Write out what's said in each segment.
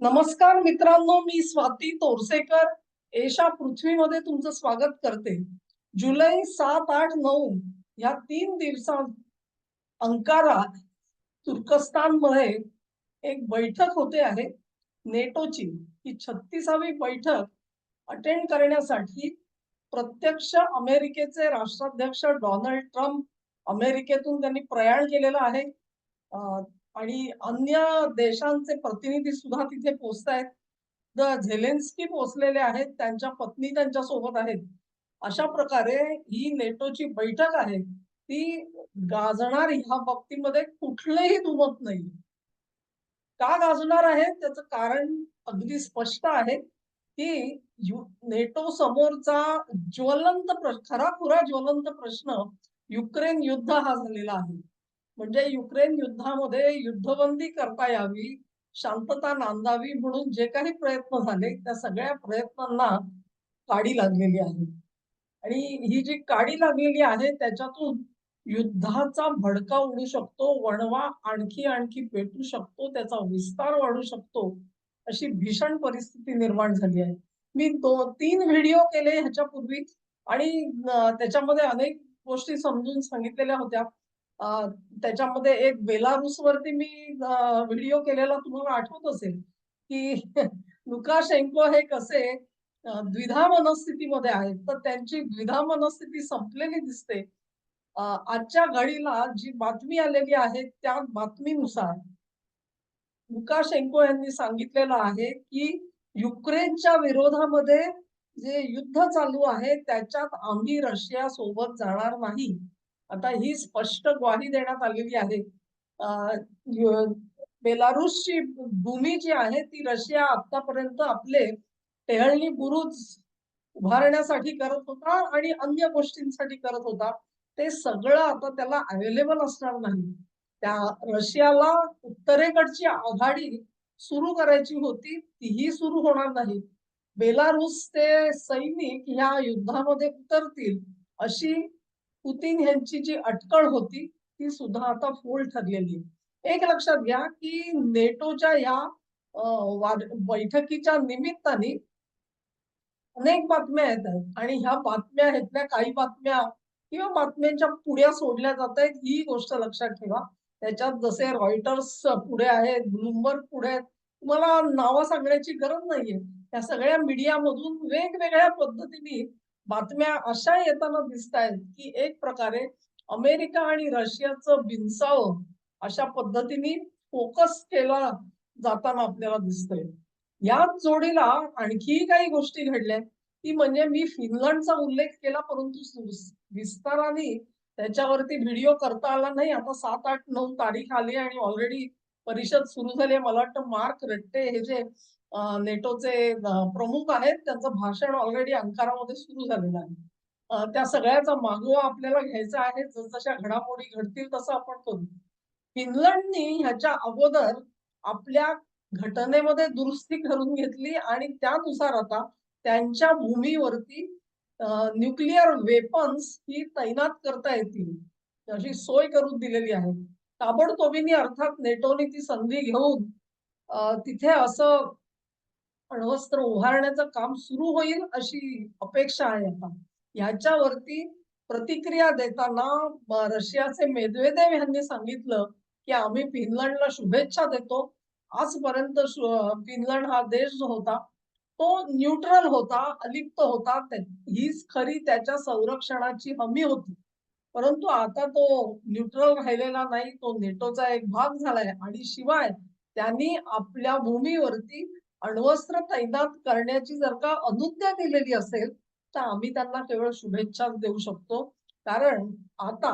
नमस्कार मित्रांनो, मी स्वाती तोरसेकर एशा पृथ्वीमध्ये तुमचं स्वागत करते. जुलै 7, 8, 9 या 3 दिवसात अंकारात तुर्कस्तानमध्ये एक बैठक होते आहे नेटोची. ही 36वी बैठक अटेंड करण्यासाठी प्रत्यक्ष अमेरिकेचे राष्ट्राध्यक्ष डोनाल्ड ट्रम्प अमेरिकेतून त्यांनी प्रयाण केलेलं आहे. अ, आणि अन्य देशांचे प्रतिनिधी सुद्धा तिथे पोहोचतायत. झेलेन्स्की पोहोचलेले आहेत, त्यांच्या पत्नी त्यांच्या सोबत आहेत. अशा प्रकारे ही नेटोची बैठक आहे ती गाजणार ह्या बाबतीमध्ये कुठलंही दुमत नाही. का गाजणार आहे त्याचं कारण अगदी स्पष्ट आहे की नेटो समोरचा खराखुरा ज्वलंत प्रश्न युक्रेन युद्ध हा झालेला आहे. म्हणजे युक्रेन युद्धामध्ये युद्धबंदी करता यावी, शांतता नांदावी म्हणून जे काही प्रयत्न झाले त्या सगळ्या प्रयत्नांना काडी लागलेली आहे. आणि ही जी काडी लागलेली आहे त्याच्यातून युद्धाचा भडका उडू शकतो, वणवा आणखी आणखी पेटू शकतो, त्याचा विस्तार वाढू शकतो, अशी भीषण परिस्थिती निर्माण झाली आहे. मी 3 व्हिडिओ केले ह्याच्यापूर्वी आणि त्याच्यामध्ये अनेक गोष्टी समजून सांगितलेल्या होत्या. अ, त्याच्यामध्ये एक बेलारुस वरती मी व्हिडिओ केलेला तुम्हाला आठवत असेल, की लुकाशेंको हे कसे द्विधा मनस्थितीमध्ये आहेत. तर त्यांची द्विधा मनस्थिती संपलेली दिसते. आजच्या घडीला जी बातमी आलेली आहे त्या बातमीनुसार लुकाशेंको यांनी सांगितलेलं आहे, की युक्रेनच्या विरोधामध्ये जे युद्ध चालू आहे त्याच्यात आम्ही रशिया सोबत जाणार नाही. आता ही स्पष्ट ग्वाही देण्यात आलेली आहे. अ, यु बेलारुसची भूमी जी आहे ती रशिया आतापर्यंत आपले टेहळणी बुरुज उभारण्यासाठी करत होता आणि अन्य गोष्टींसाठी करत होता. ते सगळं आता त्याला अवेलेबल असणार नाही. त्या रशियाला उत्तरेकडची आघाडी सुरू करायची होती, तीही सुरू होणार नाही. बेलारुसचे सैनिक ह्या युद्धामध्ये उतरतील अशी पुतीन यांची जी अटकळ होती ती सुद्धा आता फोल ठरलेली आहे. एक लक्षात घ्या की नेटोच्या या बैठकीच्या निमित्ताने अनेक बातम्या येत आहेत आणि ह्या बातम्या ह्यातल्या काही बातम्या किंवा बातम्यांच्या पुढ्या सोडल्या जात आहेत ही गोष्ट लक्षात ठेवा. त्याच्यात जसे रॉयटर्स पुढे आहेत, ब्लूमबर्ग पुढे आहेत. तुम्हाला नावं सांगण्याची गरज नाहीये. या सगळ्या मीडियामधून वेगवेगळ्या पद्धतीने बातम्या अशा येताना दिसतायत, की एक प्रकारे अमेरिका आणि रशियाचं बिनसावं अशा पद्धतीने फोकस केला जाताना आपल्याला दिसतंय. याच जोडीला आणखी काही गोष्टी घडल्या ती म्हणजे मी फिनलंडचा उल्लेख केला परंतु विस्ताराने त्याच्यावरती व्हिडिओ करता आला नाही. आता 7, 8, 9 तारीख आली आणि ऑलरेडी परिषद सुरू झाली आहे. मला वाटतं मार्क रट्टे हे जे नेटोचे प्रमुख आहेत त्यांचं भाषण ऑलरेडी अंकारामध्ये सुरू झालेलं आहे. त्या सगळ्याचा मागोवा आपल्याला घ्यायचा आहे. जसजशा घडामोडी घडतील तसं आपण करू. फिनलंडनी ह्याच्या अगोदर आपल्या घटनेमध्ये दुरुस्ती करून घेतली आणि त्यानुसार आता त्यांच्या भूमीवरती न्यूक्लिअर वेपन्स ही तैनात करता येतील अशी सोय करून दिलेली आहे. ताबडतोबीने अर्थात नेटोने ती संधी घेऊन तिथे असं अण्वस्त्र उभारण्याचं काम सुरू होईल अशी अपेक्षा आहे आता. ह्याच्यावरती प्रतिक्रिया देताना रशियाचे मेदवेदेव यांनी सांगितलं, की आम्ही फिनलंडला शुभेच्छा देतो. आजपर्यंत फिनलंड हा देश जो होता, तो न्यूट्रल होता, अलिप्त होता. हीच खरी त्याच्या संरक्षणाची हमी होती. परंतु आता तो न्यूट्रल राहिलेला नाही, तो नेटोचा एक भाग झालाय आणि शिवाय त्यांनी आपल्या भूमीवरती अण्वस्त्र तैनात करण्याची जर का अनुज्ञा दिलेली असेल, तर आम्ही त्यांना केवळ शुभेच्छाच देऊ शकतो. कारण आता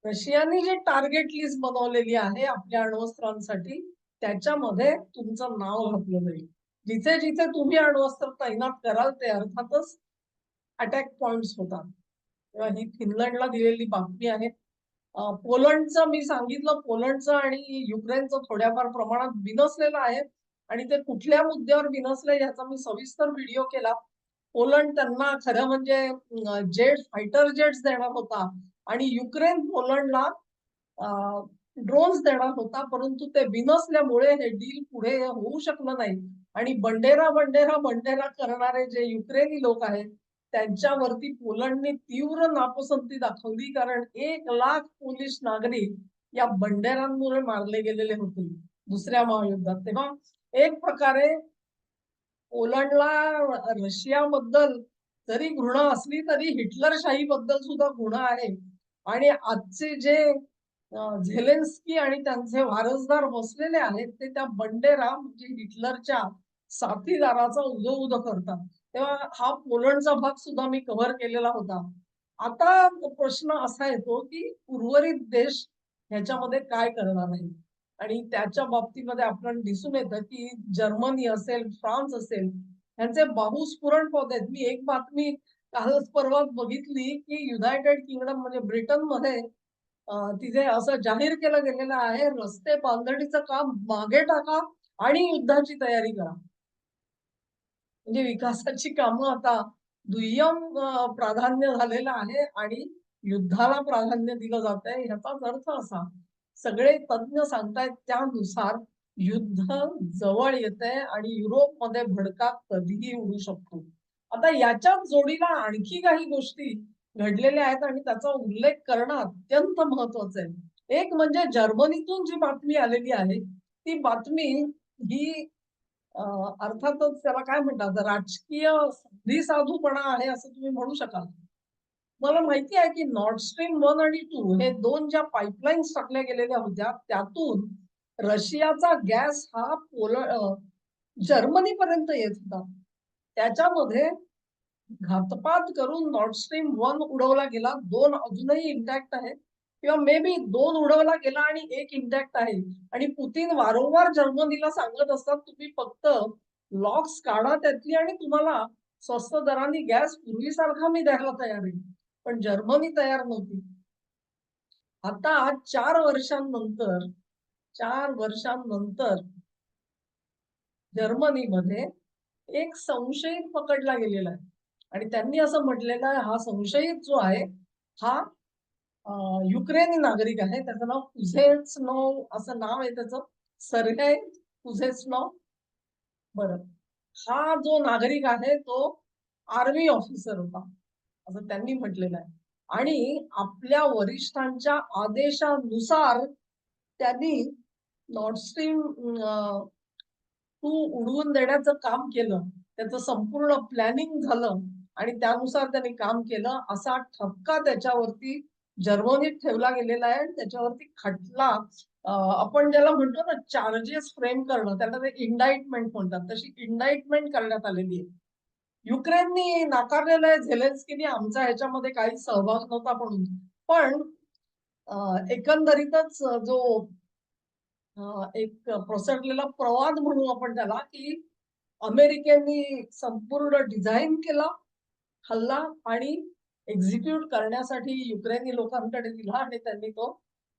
रशियाने जी टार्गेट लिस्ट बनवलेली आहे आपल्या अण्वस्त्रांसाठी, त्याच्यामध्ये तुमचं नाव घातलं जाईल. जिथे जिथे तुम्ही अण्वस्त्र तैनात कराल ते अर्थातच अटॅक पॉइंट्स होतात. तेव्हा ही फिनलंडला दिलेली बातमी आहे. पोलंडचं मी सांगितलं, पोलंडचं आणि युक्रेनचं थोड्याफार प्रमाणात बिनसलेलं आहे आणि ते कुठल्या मुद्द्यावर बिनसले याचा मी सविस्तर व्हिडिओ केला. पोलंड त्यांना खरं म्हणजे फायटर जेट्स देणार होता आणि युक्रेन पोलंडला ड्रोन्स देणार होता, परंतु ते बिनसल्यामुळे हे डील पुढे होऊ शकलं नाही. आणि बंडेरा, बंडेरा, बंडेरा करणारे जे युक्रेनी लोक आहेत, त्यांच्यावरती पोलंडने तीव्र नापसंती दाखवली. कारण 1,00,000 पोलिश नागरिक या बंडेरांमुळे मारले गेलेले होते दुसऱ्या महायुद्धात. तेव्हा एक प्रकारे पोलंडला रशियाबद्दल जरी घृणा असली तरी हिटलरशाही बद्दल सुद्धा घृणा आहे. आणि आजचे जे झेलेन्स्की आणि त्यांचे वारसदार बसलेले आहेत ते त्या बंडेरा म्हणजे हिटलरच्या साथीदाराचा उदो करतात. तेव्हा हा पोलंडचा भाग सुद्धा मी कव्हर केलेला होता. आता प्रश्न असा येतो की उर्वरित देश ह्याच्यामध्ये काय करणार आहे. आणि त्याच्या बाबतीमध्ये आपल्याला दिसून येतं की जर्मनी असेल, फ्रान्स असेल, ह्यांचे बाहुस्फोरण होत आहेत. मी एक बातमी कालच परवाच बघितली की युनायटेड किंगडम म्हणजे ब्रिटनमध्ये तिथे असं जाहीर केलं गेलेलं आहे, रस्ते बांधणीचं काम मागे टाका आणि युद्धाची तयारी करा. म्हणजे विकासाची कामं आता दुय्यम प्राधान्य झालेलं आहे आणि युद्धाला प्राधान्य दिलं जात आहे. ह्याचाच अर्थ असा, सगळे तज्ञ सांगतायत त्यानुसार युद्ध जवळ येतंय आणि युरोपमध्ये भडका कधीही उडू शकतो. आता याच्याच जोडीला आणखी काही गोष्टी घडलेल्या आहेत आणि त्याचा उल्लेख करणं अत्यंत महत्वाचं आहे. एक म्हणजे जर्मनीतून जी बातमी आलेली आहे, ती बातमी ही अर्थातच त्याला काय म्हणतात राजकीय साधूपणा आहे असं तुम्ही म्हणू शकाल. मला माहिती आहे की नॉर्ड स्ट्रीम 1 आणि 2 हे 2 ज्या पाईपलाईन्स टाकल्या गेलेल्या होत्या त्यातून रशियाचा गॅस हा जर्मनीपर्यंत येत होता. त्याच्यामध्ये घातपात करून नॉर्ड स्ट्रीम 1 उडवला गेला. 2 अजूनही इंटॅक्ट आहे किंवा मे बी 2 उडवला गेला आणि 1 इंटॅक्ट आहे. आणि पुतीन वारंवार जर्मनीला सांगत असतात, तुम्ही फक्त लॉक्स काढा त्यातली आणि तुम्हाला स्वस्त दराने गॅस पूर्वीसारखा मी द्यायला तयार आहे. पण जर्मनी तयार नव्हती. आता 4 वर्षांनंतर 4 वर्षांनंतर जर्मनीमध्ये एक संशयित पकडला गेलेला आहे. आणि त्यांनी असं म्हटलेलं आहे, हा संशयित जो आहे हा युक्रेनी नागरिक आहे. त्याचं नाव कुझेट्स्नोव असं नाव आहे त्याचं. सर्गेय कुझेट्स्नोव. बरं. हा जो नागरिक आहे तो आर्मी ऑफिसर होता, असं त्यांनी म्हटलेलं आहे. आणि आपल्या वरिष्ठांच्या आदेशानुसार त्यांनी नॉर्ड स्ट्रीम 2 उडवून देण्याचं काम केलं. त्याचं संपूर्ण प्लॅनिंग झालं आणि त्यानुसार त्यांनी काम केलं असा ठपका त्याच्यावरती जर्मनीत ठेवला गेलेला आहे. त्याच्यावरती खटला आपण ज्याला म्हणतो ना चार्जेस फ्रेम करणं, त्याला ते इंडाइटमेंट म्हणतात. तशी इंडाइटमेंट करण्यात आलेली आहे. युक्रेननी नाकारलेलं आहे झेलेन्स्कीनी आमचा ह्याच्यामध्ये काही सहभाग नव्हता म्हणून. पण एकंदरीतच जो एक पसरलेला प्रवाद म्हणू आपण त्याला, की अमेरिकेने संपूर्ण डिझाइन केला हल्ला आणि एक्झिक्यूट करण्यासाठी युक्रेनी लोकांकडे दिला आणि त्यांनी तो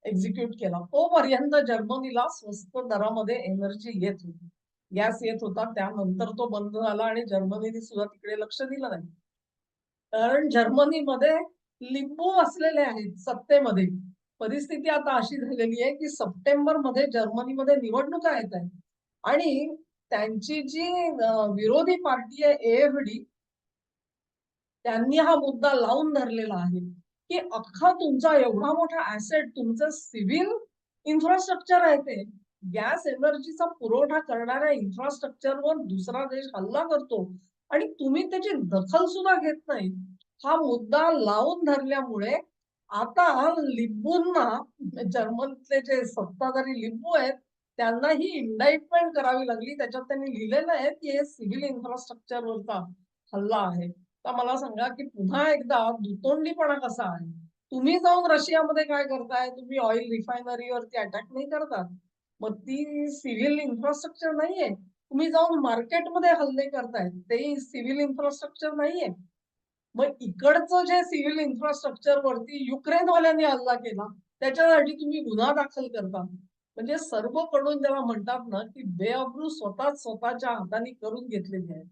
एक्झिक्यूट केला. तोपर्यंत जर्मनीला स्वस्त दरामध्ये एनर्जी येत होती, गॅस येत होता. त्यानंतर तो बंद झाला आणि जर्मनीने सुद्धा तिकडे लक्ष दिलं नाही. कारण जर्मनीमध्ये लिंबू असलेले आहेत सत्तेमध्ये. परिस्थिती आता अशी झालेली आहे की सप्टेंबरमध्ये जर्मनीमध्ये निवडणुका येत आहेत आणि त्यांची जी विरोधी पार्टी आहे AfD, त्यांनी हा मुद्दा लावून धरलेला आहे की अख्खा तुमचा एवढा मोठा ऍसेट तुमचं सिव्हिल इन्फ्रास्ट्रक्चर आहे, ते गॅस एनर्जीचा पुरवठा करणाऱ्या इन्फ्रास्ट्रक्चरवर दुसरा देश हल्ला करतो आणि तुम्ही त्याची दखल सुद्धा घेत नाही. हा मुद्दा लावून धरल्यामुळे आता लिंबूंना, जर्मनीतले जे सत्ताधारी लिंबू आहेत त्यांना ही इंडाइटमेंट करावी लागली. त्याच्यात त्यांनी लिहिलेलं आहे की हे सिव्हिल इन्फ्रास्ट्रक्चरवरचा हल्ला आहे. तर मला सांगा की पुन्हा एकदा दुतोंडीपणा कसा आहे. तुम्ही जाऊन रशियामध्ये काय करताय, तुम्ही ऑइल रिफायनरीवरती अटॅक नाही करतात. मग ती सिव्हिल इन्फ्रास्ट्रक्चर नाहीये. तुम्ही जाऊन मार्केटमध्ये हल्ले करताय, ते सिव्हिल इन्फ्रास्ट्रक्चर नाहीये. मग इकडचं जे सिव्हिल इन्फ्रास्ट्रक्चर वरती युक्रेनवाल्यांनी हल्ला केला त्याच्यासाठी तुम्ही गुन्हा दाखल करता. म्हणजे सर्वकडून जेव्हा म्हणतात ना की बेअब्रू स्वतःच स्वतःच्या हाताने करून घेतलेली आहे.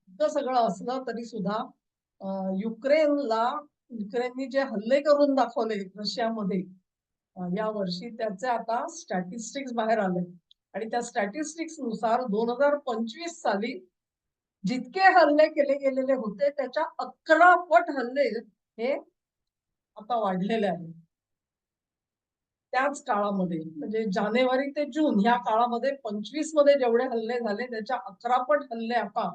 इतकं सगळं असलं तरी सुद्धा युक्रेनला युक्रेननी जे हल्ले करून दाखवले रशियामध्ये या वर्षी त्याचे आता स्टॅटिस्टिक्स बाहेर आले आणि त्या स्टॅटिस्टिक्स नुसार 2025 साली जितके हल्ले केले गेलेले होते त्याच्या 11 पट हल्ले हे आता वाढलेले आहेत. त्याच काळामध्ये म्हणजे जानेवारी ते जून ह्या काळामध्ये 25 मध्ये जेवढे हल्ले झाले त्याच्या 11 पट हल्ले आता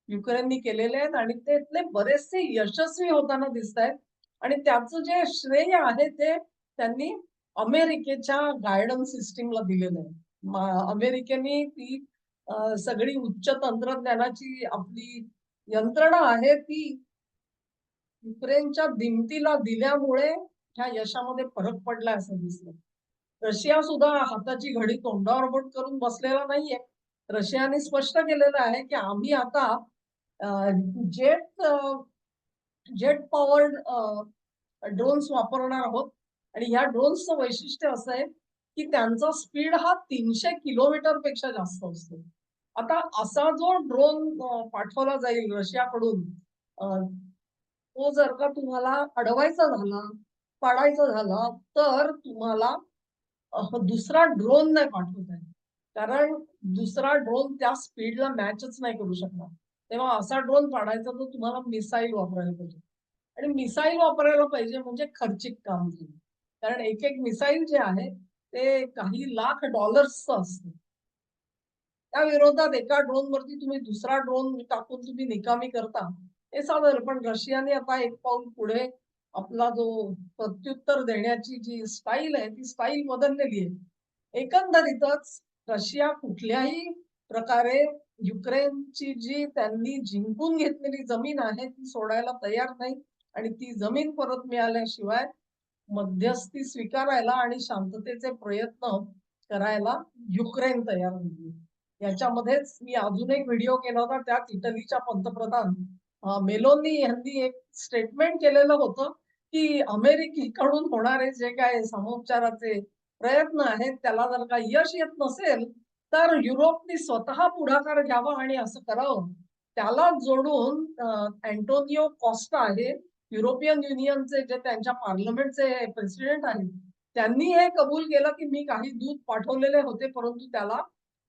युक्रेननी केलेले आहेत आणि त्यातले बरेचसे यशस्वी होताना दिसत आहेत. आणि त्याचं जे श्रेय आहे ते त्यांनी अमेरिकेच्या गायडन्स सिस्टीमला दिलेलं आहे. अमेरिकेने ती सगळी उच्च तंत्रज्ञानाची आपली यंत्रणा आहे ती युक्रेनच्या दिमतीला दिल्यामुळे ह्या यशामध्ये फरक पडला असं दिसलं. रशिया सुद्धा हाताची घडी तोंडावर बोट करून बसलेला नाहीये. रशियाने स्पष्ट केलेलं आहे की आम्ही आता जेट जेट पॉवर्ड ड्रोन्स वापरणार आहोत आणि ह्या ड्रोन्सचं वैशिष्ट्य असं आहे की त्यांचा स्पीड हा 300 किलोमीटर पेक्षा जास्त असतो. आता असा जो ड्रोन पाठवला जाईल रशियाकडून तो जर का तुम्हाला अडवायचा झाला, पाडायचा झाला, तर तुम्हाला दुसरा ड्रोन नाही पाठवता येत. कारण दुसरा ड्रोन त्या स्पीडला मॅचच नाही करू शकणार. तेव्हा असा ड्रोन पाडायचा तर तुम्हाला मिसाईल वापरायला पाहिजे. आणि मिसाईल वापरायला पाहिजे म्हणजे खर्चिक काम झालं. कारण एक मिसाईल जे आहे ते काही लाख डॉलर्सचं असतं. त्या विरोधात एका ड्रोन वरती तुम्ही दुसरा ड्रोन टाकून तुम्ही निकामी करता हे साधारण. पण रशियाने आता एक पाऊल पुढे आपला जो प्रत्युत्तर देण्याची जी स्टाईल आहे ती स्टाईल बदललेली आहे. एकंदरीतच रशिया कुठल्याही प्रकारे युक्रेनची जी त्यांनी जिंकून घेतलेली जमीन आहे ती सोडायला तयार नाही आणि ती जमीन परत मिळाल्याशिवाय मध्यस्थी स्वीकारायला आणि शांततेचे प्रयत्न करायला युक्रेन तयार नाही. याच्यामध्येच मी अजून एक व्हिडिओ केला होता. त्यात इटलीच्या पंतप्रधान मेलोनी यांनी एक स्टेटमेंट केलेलं होतं की अमेरिकेकडून होणारे जे काय समोपचाराचे प्रयत्न आहेत त्याला जर का यश येत नसेल तर युरोपने स्वतः पुढाकार घ्यावा आणि असं करावं. त्याला जोडून अँटोनियो कॉस्टा आहे युरोपियन युनियनचे जे त्यांच्या पार्लमेंटचे प्रेसिडेंट आहेत त्यांनी हे कबूल केलं की मी काही दूत पाठवलेले होते परंतु त्याला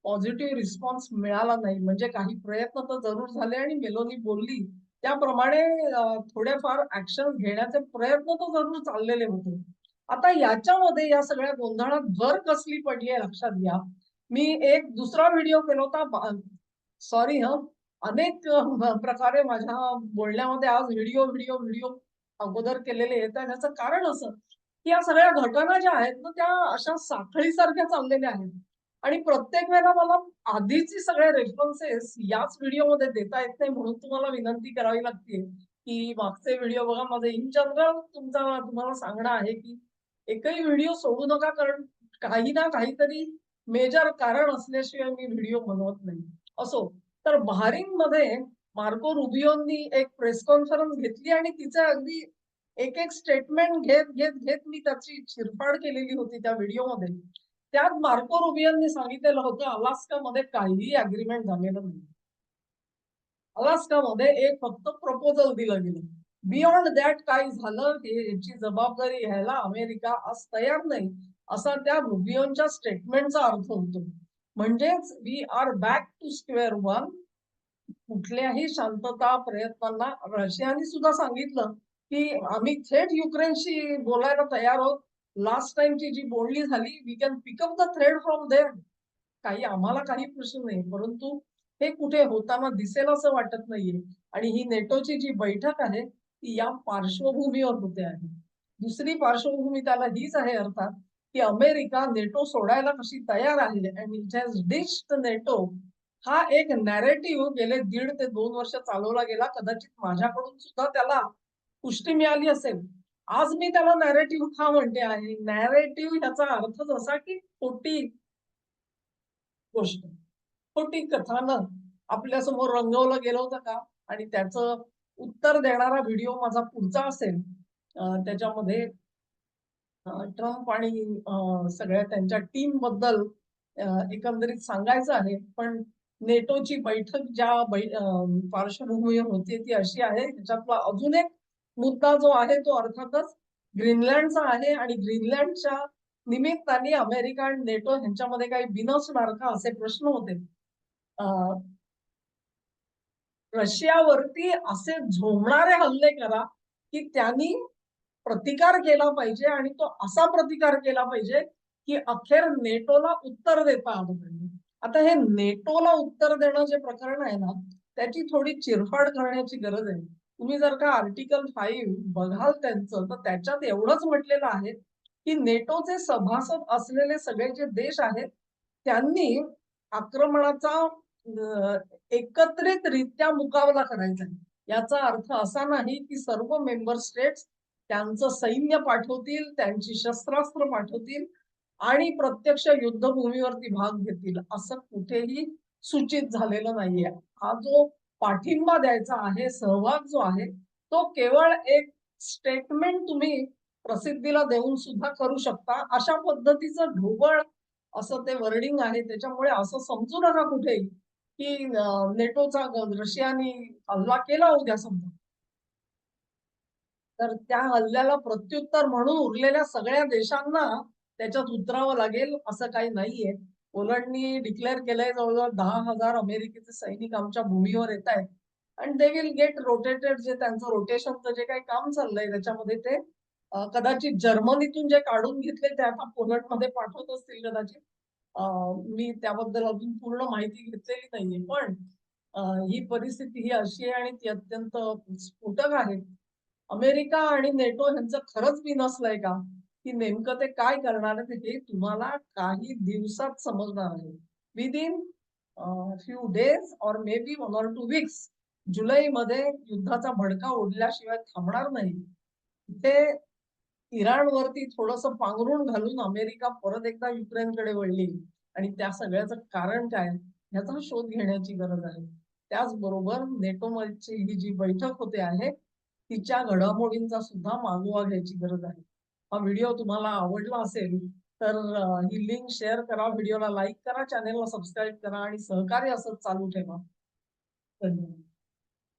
पॉझिटिव्ह रिस्पॉन्स मिळाला नाही. म्हणजे काही प्रयत्न तर जरूर झाले आणि मेलोनी बोलली त्याप्रमाणे थोडेफार ऍक्शन घेण्याचे प्रयत्न तर जरूर चाललेले होते. आता याच्यामध्ये या सगळ्या गोंधळात भर कसली पडली आहे लक्षात घ्या. मी एक दुसरा व्हिडिओ केला होता. सॉरी अनेक प्रकारे माझ्या बोलण्यामध्ये आज व्हिडिओ व्हिडिओ व्हिडिओ अगोदर केलेले येतात. त्याचं कारण असं की या सगळ्या घटना ज्या आहेत ना त्या अशा साखळीसारख्या चाललेल्या आहेत आणि प्रत्येक वेळेला मला आधीचे सगळे रेफरन्सेस याच व्हिडिओमध्ये देता येत नाही म्हणून तुम्हाला विनंती करावी लागते की मागचे व्हिडिओ बघा. माझं इन जनरल तुम्हाला सांगणं आहे की एकही व्हिडिओ सोडू नका कारण काही ना काहीतरी मेजर कारण असल्याशिवाय मी व्हिडिओ बनवत नाही. असो तर बहारीनमध्ये मार्को रुबियोंनी एक प्रेस कॉन्फरन्स घेतली आणि तिचं अगदी एक स्टेटमेंट घेत घेत घेत मी त्याची चिरफाड केलेली होती त्या व्हिडिओमध्ये. त्यात मार्को रुबियोंनी सांगितलेलं होतं अलास्कामध्ये काहीही अग्रीमेंट झालेलं नाही. अलास्कामध्ये एक फक्त प्रपोजल दिलं गेलं. बियॉन्ड दॅट काय झालं याची जबाबदारी घ्यायला अमेरिका आज तयार नाही असा त्या रुबियोंच्या स्टेटमेंटचा अर्थ होतो. म्हणजेच we are back to square one. कुठल्याही शांतता प्रयत्नांना रशियाने सुद्धा सांगितलं की आम्ही थेट युक्रेनशी बोलायला तयार आहोत. लास्ट टाइमची जी बोलणी झाली we can pick up the thread from there. काही आम्हाला काही प्रश्न नाही परंतु हे कुठे होताना दिसेल असं वाटत नाहीये. आणि ही नेटोची जी बैठक आहे ती या पार्श्वभूमीवर होते आहे. दुसरी पार्श्वभूमी त्याला हीच आहे अर्थात की अमेरिका नेटो सोडायला कशी तयार आहे आणि इट हॅज डिच्ड नेटो. हा एक नॅरेटिव्ह गेले 1.5 ते 2 वर्ष चालवला गेला. कदाचित माझ्याकडून सुद्धा त्याला पुष्टी मिळाली असेल. आज मी त्याला नॅरेटिव्ह का म्हणते आहे. नॅरेटिव्ह ह्याचा अर्थच असा की खोटी गोष्ट, खोटी कथानक आपल्या समोर रंगवलं गेलं होतं का आणि त्याचं उत्तर देणारा व्हिडिओ माझा पुढचा असेल. त्याच्यामध्ये ट्रम्प आणि सगळ्या त्यांच्या टीम बद्दल एकंदरीत सांगायचं आहे. पण नेटोची बैठक ज्या पार्श्वभूमीवर होती ती अशी आहे. त्याच्यातला अजून एक मुद्दा जो आहे तो अर्थातच ग्रीनलँडचा आहे आणि ग्रीनलँडच्या निमित्ताने अमेरिका आणि नेटो ह्यांच्यामध्ये काही बिनसणार का असे प्रश्न होते. अ, रशियावरती असे झोंबणारे हल्ले करा, की त्यांनी प्रतिकार केला पाहिजे आणि तो असा प्रतिकार केला पाहिजे, की अखेर नेटोला उत्तर देता आलं पाहिजे. आता हे नेटोला उत्तर देणं जे प्रकरण आहे ना, त्याची थोडी चिरफाड करण्याची गरज आहे. तुम्ही जर का आर्टिकल 5 बघाल त्यांचं, तर त्याच्यात एवढंच म्हटलेलं आहे, की नेटोचे सभासद असलेले सगळे जे देश आहेत, त्यांनी आक्रमणाचा एकत्रितरित्या मुकाबला करायचा आहे. याचा अर्थ असा नाही, की सर्व मेंबर स्टेट्स त्यांचं सैन्य पाठवतील, त्यांची शस्त्रास्त्र पाठवतील आणि प्रत्यक्ष युद्धभूमीवरती भाग घेतील, असं कुठेही सूचित झालेलं नाहीये. हा जो पाठिंबा द्यायचा आहे, सहभाग जो आहे, तो केवळ एक स्टेटमेंट तुम्ही प्रसिद्धीला देऊन सुद्धा करू शकता. अशा पद्धतीचं ढोबळ असं ते वर्डिंग आहे. त्याच्यामुळे असं समजू नका कुठेही, की नेटोचा रशियाने हल्ला केला उद्या समजा. तर त्या हल्ल्याला प्रत्युत्तर म्हणून उरलेल्या सगळ्या देशांना त्याच्यात उतरावं लागेल असं काही नाहीये. पोलंडनी डिक्लेअर केलंय जवळ-जवळ 10,000 अमेरिकेचे सैनिक आमच्या भूमीवर येतायत आणि दे विल गेट रोटेटेड जे त्यांचं रोटेशनचं जे काही काम चाललंय त्याच्यामध्ये ते कदाचित जर्मनीतून जे काढून घेतले ते आता पोलंडमध्ये पाठवत असतील कदाचित. मी त्याबद्दल अजून पूर्ण माहिती घेतलेली नाहीये. पण ही परिस्थिती ही अशी आहे आणि ती अत्यंत स्फोटक आहे. अमेरिका आणि नेटो ह्यांचं खरंच बिनसलंय का? की नेमकं ते काय करणार आहेत हे तुम्हाला काही दिवसात समजणार आहे. विदिन फ्यू डेज और मे बी 1 or 2 वीक्स जुलैमध्ये युद्धाचा भडका उडल्याशिवाय थांबणार नाही. इथे इराणवरती थोडंसं पांघरूण घालून अमेरिका परत एकदा युक्रेनकडे वळली आणि त्या सगळ्याचं कारण काय? ह्याचा शोध घेण्याची गरज आहे. त्याचबरोबर नेटोची ही जी बैठक होते आहे, तिच्या घडामोडींचा सुद्धा मागोवा घ्यायची गरज आहे. हा व्हिडिओ तुम्हाला आवडला असेल, तर ही लिंक शेअर करा, व्हिडिओला लाईक करा, चॅनेलला सबस्क्राईब करा आणि सहकार्य असंच चालू ठेवा. धन्यवाद.